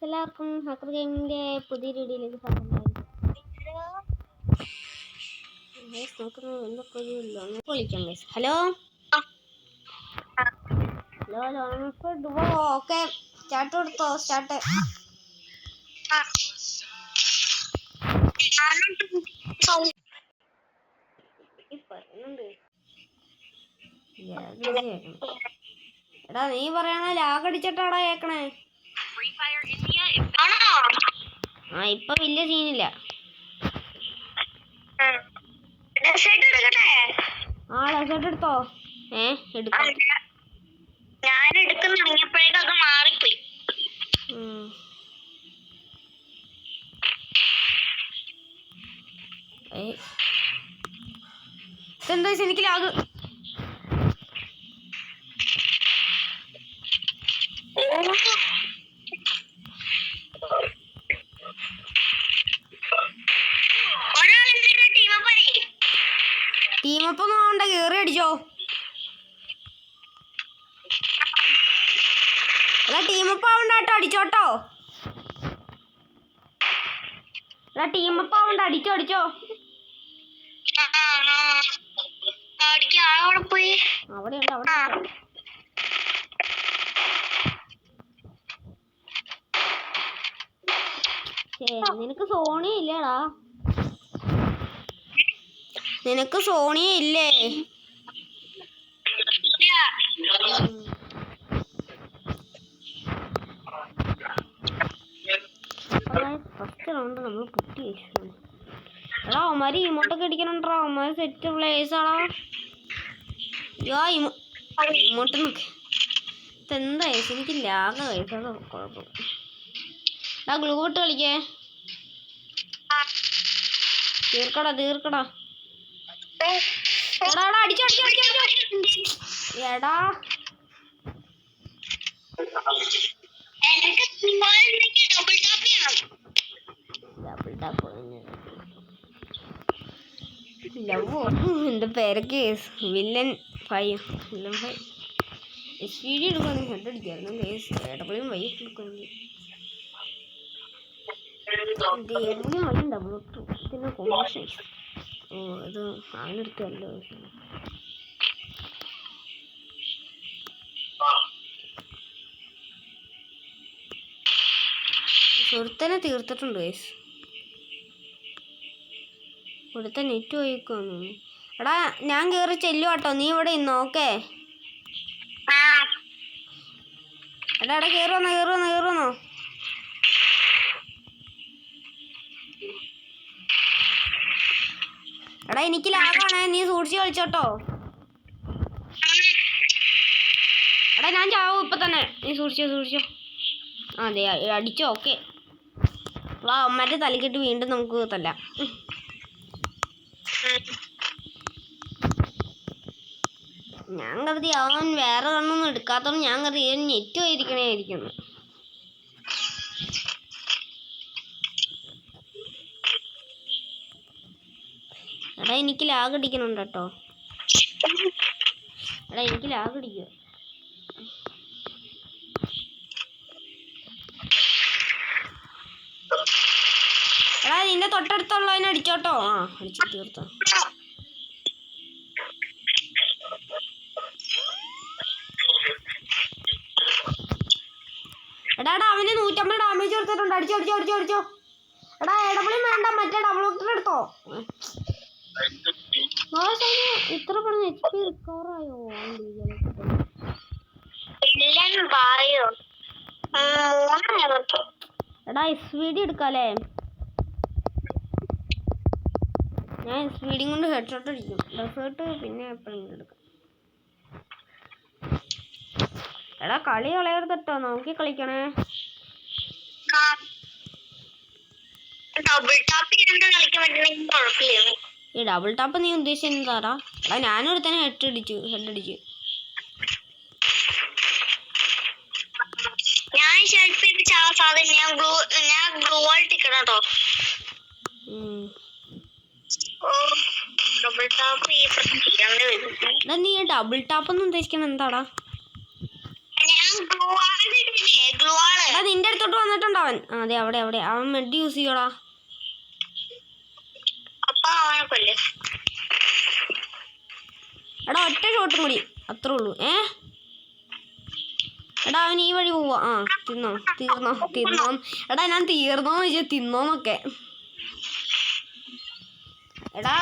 എല്ലാവർക്കും ഹാക്കർ ഗെയിമിന്റെ പുതിയ വീഡിയോയിലേക്ക് സ്വാഗതം. ഹലോ ഓക്കെ സ്റ്റാർട്ട് കൊടുത്തോ? സ്റ്റാർട്ട് എടാ നീ പറയണ ലാഗ് അടിച്ചിട്ടാടാ കേക്കണേ. ആ ഇപ്പൊ വലിയ സീനില്ല. ആ ലെഫ്റ്റ് എടുത്തോ? എടുക്കാം. ഞാൻ എടുക്കുന്ന തുടങ്ങിയപ്പോഴേക്കും അത് മാറിപ്പോയി. എന്താ എനിക്ക് ലാഗ്? ടീമപ്പൊന്നും ആവണ്ട, കേറി അടിച്ചോ. അല്ല ടീമപ്പ് ആവണ്ട കേട്ടോ, അടിച്ചോട്ടോ. അല്ല ടീമപ്പ് ആവണ്ട, അടിച്ചോ അടിച്ചോ. അവിടെ ഉണ്ട് അവിടെ. നിനക്ക് സോണി ഇല്ലേടാ? നിനക്ക് സോണിയ ഇല്ലേ? ഫസ്റ്റ് റൗണ്ട് നമ്മൾ കുട്ടി. എടാ അവന്മാര് ഇമോട്ടൊക്കെ അടിക്കണുണ്ടാ. അവന്മാര് സെറ്റ് പ്ലേസാടാ. ഇമോട്ട് നോക്ക്. ഇതെന്താ എനിക്ക് ലാഗ് കഴിച്ചത് കുഴപ്പം. എടാ ഗ്ലൂ ഇട്ട് കളിക്കേ. തീർക്കടാ തീർക്കടാ. എടാ എടാ അടിച്ചോ അടിച്ചോ അടിച്ചോ എടാ. ഡബിൾ ടാപ്പ് ലവോ എൻ്റെ പേരൊക്കെ വില്ലൻ 5 SVD എടുക്കുകയാണെങ്കിൽ ഹെഡ് അടിക്കായിരുന്നു. എവിടെയും വൈ എടുക്കുകയാണെങ്കിൽ എവിടെയും വൈ ഡബിൾ ഇട്ടു. പിന്നെ കോമ്പിനേഷൻ ഇത് ആണെടുത്തല്ലോ. സുഹൃത്തിനെ തീർത്തിട്ടുണ്ട് ഗൈസ്. ഇവിടുത്തെ നെറ്റ് പോയിക്കോന്നു. എടാ ഞാൻ കയറി ചെല്ലുവാട്ടോ, നീ ഇവിടെ ഇന്നോ. ഓക്കെ എടാ എടാ കയറുവന്നോ കയറുവന്നോ കയറുവന്നോ. എടാ എനിക്ക് ലാഗാണേ, നീ സൂക്ഷിച്ച് കളിച്ചോട്ടോ. എടാ ഞാൻ ചാവും ഇപ്പൊ തന്നെ, നീ സൂക്ഷിച്ചോ സൂക്ഷിച്ചോ. അതെ അടിച്ചോ. ഓക്കെ വാ അമ്മേൻ്റെ തലക്കിട്ട് വീണ്ടും നമുക്ക് തല്ലാം. ഞാൻ കരുതി അവൻ വേറെ കണ്ണൊന്നും എടുക്കാത്തോണ്ട് ഞാൻ കരുതി നെറ്റ് പോയിരിക്കണേയിരിക്കുന്നു. എടാ എനിക്ക് ലാഗ് അടിക്കണുണ്ട് കേട്ടോ. എടാ എനിക്ക് ലാഗ് അടിക്കുക. എടാ നിന്റെ തൊട്ടടുത്തുള്ളതിനെ അടിച്ചോട്ടോ. ആ അടിച്ചു തീർത്തോ. എടാ എടാ അവന് 150 ഡാമേജ് കൊടുത്തിട്ടുണ്ട്. അടിച്ചോ അടിച്ചോ അടിച്ചോ അടിച്ചോ. എടാ എടപ്പളിയും വേണ്ട, മറ്റേ ഡബിൾ ഓക്ടർ എടുത്തോ. ഇത്ര പെട്ടെന്ന് HP റിക്കവർ ആയോ? എടാ SVD എടുക്കാല്ലേ? ഞാൻ SVD കൊണ്ട് ഹെഡ് ഷോട്ട് അടിക്കും. ഡെസേർട്ട് പിന്നെ എപ്പോഴെങ്കിലും എടുക്കാം. എടാ കളി കളയരുതട്ടോ, നോക്കി കളിക്കണേ. ഈ ഡബിൾ ടാപ്പ് നീ ഉദ്ദേശിച്ചെന്താടാ? എടാ ഞാനും ഒരു തന്നെ ഹെഡ് അടിച്ചു. നീ ഡബിൾ ടാപ്പ് എന്ന് ഉദ്ദേശിക്കണ എന്താടാ? എടാ നിന്റെ അടുത്തോട്ട് വന്നിട്ടുണ്ട് അവൻ. അതെ അവിടെ അവിടെ അവൻ മെഡ് യൂസ് ചെയ്യോടാ. എടാ ഒറ്റ ഷോട്ടും കൂടി അത്രേ ഉള്ളൂ. എടാ അവൻ ഈ വഴി പോവാ. തീർന്നോ. എടാ ഞാൻ തീർന്നോന്ന് ചോദിച്ചാൽ തിന്നോന്നൊക്കെ. എടാ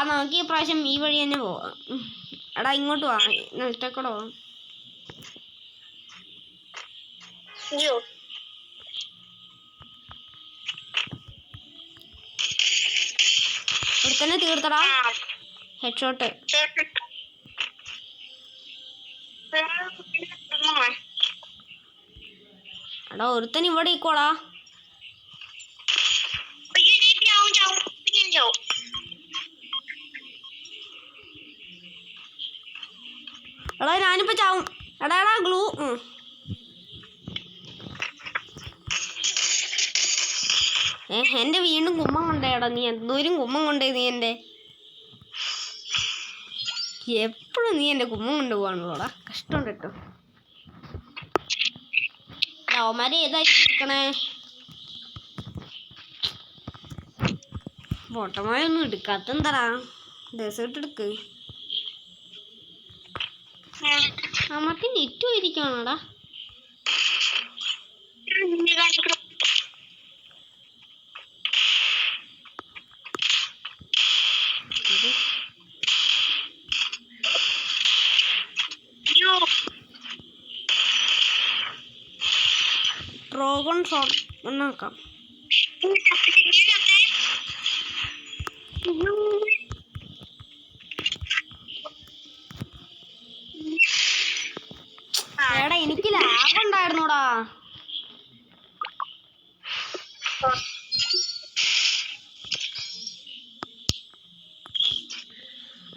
നമുക്ക് ഈ പ്രാവശ്യം ഈ വഴി തന്നെ പോവാം. എടാ ഇങ്ങോട്ട് വാ, ഒറ്റക്കൂടെ പോവാം. ഒരുത്തന്നെ തീർത്തടാ. Head shot. എടാ ഒരുത്തൻ ഇവിടെ ഇക്കോടാ. എടാ ഞാനിപ്പോ ചാവും. എടാ ഗ്ലൂ. എന്റെ വീണ്ടും കുമ്മം കൊണ്ടേടാ നീ. എന്തോരം കുമ്മം കൊണ്ടേ നീ എന്റെ. എപ്പോഴും നീ എന്റെ കുമ്മം കൊണ്ടുപോകാണല്ലോടാ. കഷ്ടമുണ്ട് കേട്ടോ. അവന്മാരെ ഏതായിരിക്കണേ. പൊട്ടന്മാരൊന്നും എടുക്കാത്ത എന്താടാ. ഡെസേർട്ട് എടുക്ക്. നമുക്ക് നെറ്റ് പോയിരിക്കണോടാ. ഡ്രോഗൺ ഷോട്ട് ഒന്നാക്കാം. എടാ എനിക്ക് ലാഗ് ഉണ്ടായിരുന്നോടാ.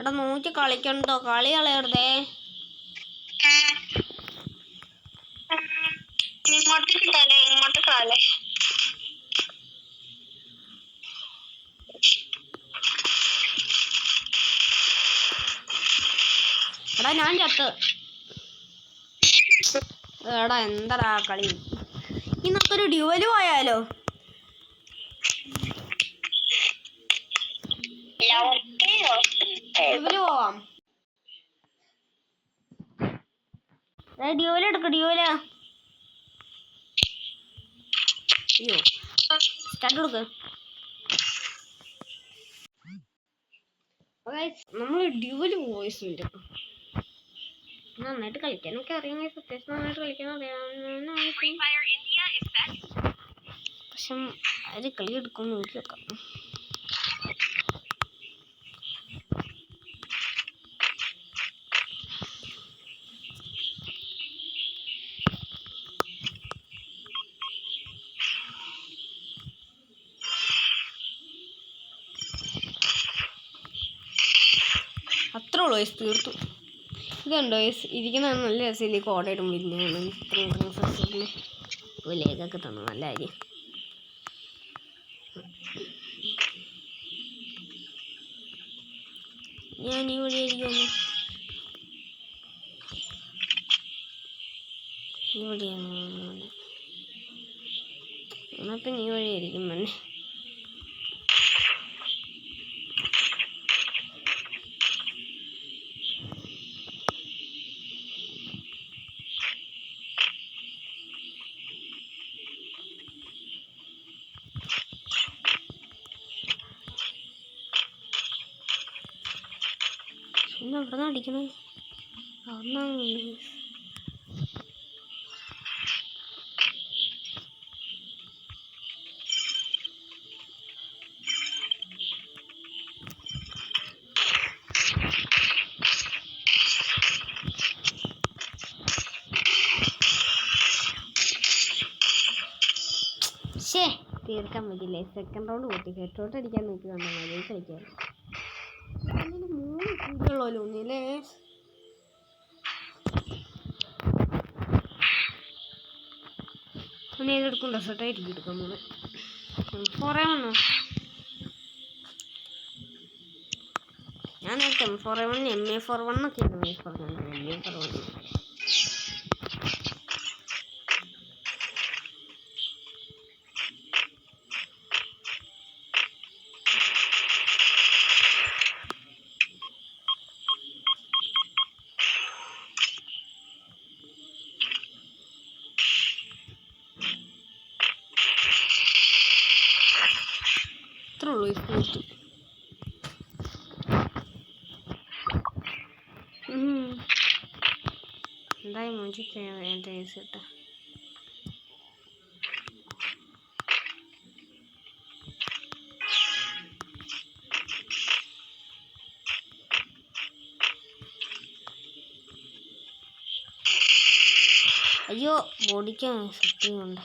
എടാ നോക്കി കളിക്കണ്ടോ. കളി കളയരുതേ. എടാ ഞാൻ ചത്ത്. എടാ എന്താടാ കളി. ഇന്നൊരു ഡ്യുവല് പോയാലോ. ഡ്യുവല് പോവാം. ഡ്യുവല് എടുക്ക. ഡ്യുവല്. അയ്യോ സ്റ്റാർട്ട് കൊടുക്ക്. നമ്മൾ ഡ്യുവല് വോയിസ് ഉണ്ട്. നന്നായിട്ട് കളിക്കാനൊക്കെ അറിയാം. അത്യാവശ്യം നന്നായിട്ട് കളിക്കാൻ അറിയാം. പക്ഷെ ആര് കളി എടുക്കും നോക്കി വെക്കാം. അത്രേ ഉള്ളൂ വയസ്സ് തീർത്തു. ഇതുണ്ടോ ഇരിക്കുന്ന നല്ല രസമില്ല. കോടയിടും പിന്നെ ലേക്കൊക്കെ തന്നു. നല്ല കാര്യം. ഞാൻ ഈ വഴിയായിരിക്കും. ഈ വഴിയാണ്. എന്നപ്പം ഈ വഴിയായിരിക്കും മന്നെ. എവിടെ അടിക്കണേ. ശേ തീർക്കാൻ പറ്റില്ലേ. സെക്കൻഡ് റൗണ്ട് കൂട്ടി. ഹെഡ്ഷോട്ട് അടിക്കാൻ നോക്കി കണ്ടോ. മതി കളിക്കാൻ. ഉള്ളല്ലോ ഒന്നില്ലേ. പിന്നെ ഏതെടുക്കും. ഡെസേർട്ടായിരിക്കും എടുക്കാൻ പോണെ. M4A1 ഞാൻ നേരത്തെ M4A1 MA41 ഒക്കെ പറഞ്ഞത്. MA41 അത്രേ ഉള്ളൂ തീർത്തു. എന്തായാലും മുഞ്ചി എൻ്റെ കേസ് കേട്ടോ. അയ്യോ ബോഡിക്ക് സത്യമുണ്ട്.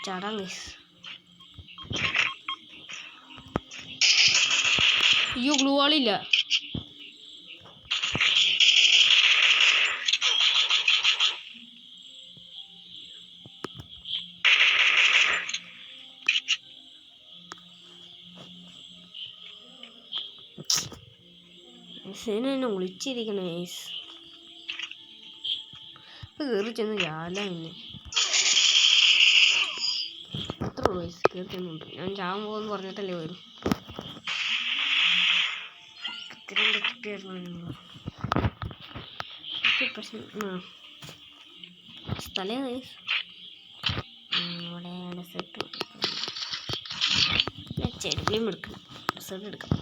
ചാടാൻ ഗൈസ്. അയ്യോ ഗ്ലൂ വാളില്ല. എന്നെ വിളിച്ചിരിക്കണ ഗൈസ്. ഇപ്പൊ കയറി ചെന്ന് ചാല പിന്നെ അത്ര വയസ്സ് കേൾക്കുന്നുണ്ട്. ഞാൻ ചാവാൻ പോകുമെന്ന് പറഞ്ഞിട്ടല്ലേ വരും. സ്ഥലം ഇവിടെ ഡെസേർട്ട് ചെടിയും എടുക്കണം. ഡെസേർട്ട് എടുക്കാം.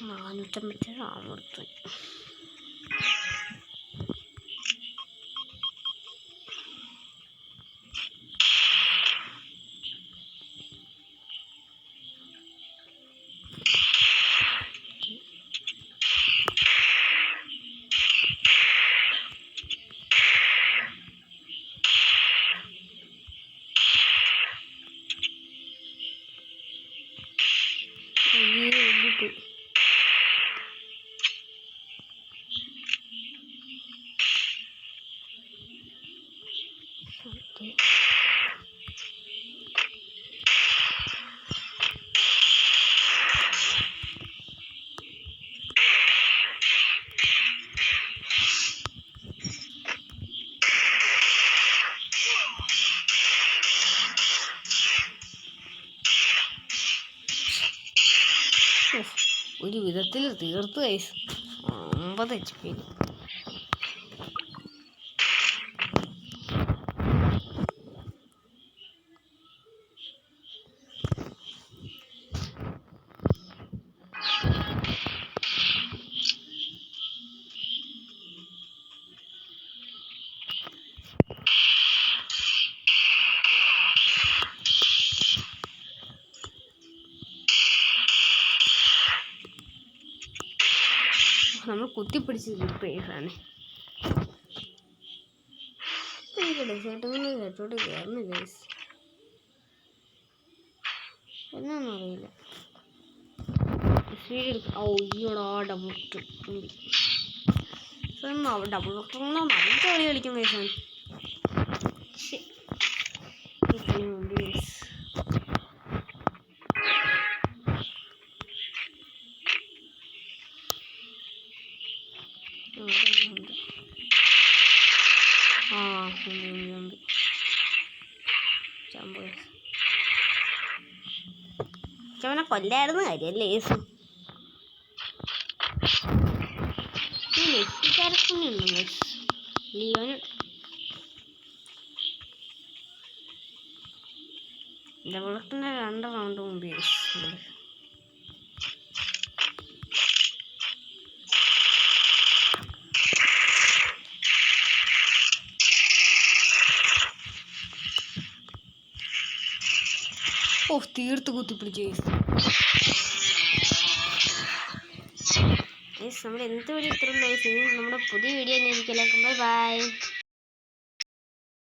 450 ആമടുത്തു. ഒരു വിധത്തിൽ തീർത്ത് ഗൈസ്. 9 HP. നമ്മൾ കുത്തിപ്പിടിച്ച് പേസാണ്. ഡെസേർട്ടൊന്നും കേട്ടോട്ട് കയറുന്നില്ല എന്നാന്നും അറിയില്ല. അയ്യോടാ ഡബിൾ ഡബിൾ ഡോക്ടറെന്നോ നല്ല കളി കളിക്കും കേസാണ്. ചവനെ കൊല്ലായിരുന്നു കാര്യല്ലേ യേസു. നെറ്റിക്കാരക്കുന്നുണ്ട് ലിയോന്. ഡബിളത്തിന്റെ 2 റൗണ്ട് മുമ്പ് തീർത്ത് കുത്തിപ്പിടിച്ച് നമ്മുടെ എന്ത് വീഡിയോ ഇത്രയും നമ്മുടെ പുതിയ വീഡിയോ തന്നെ. എനിക്ക് എല്ലാവർക്കും ബൈ ബൈ.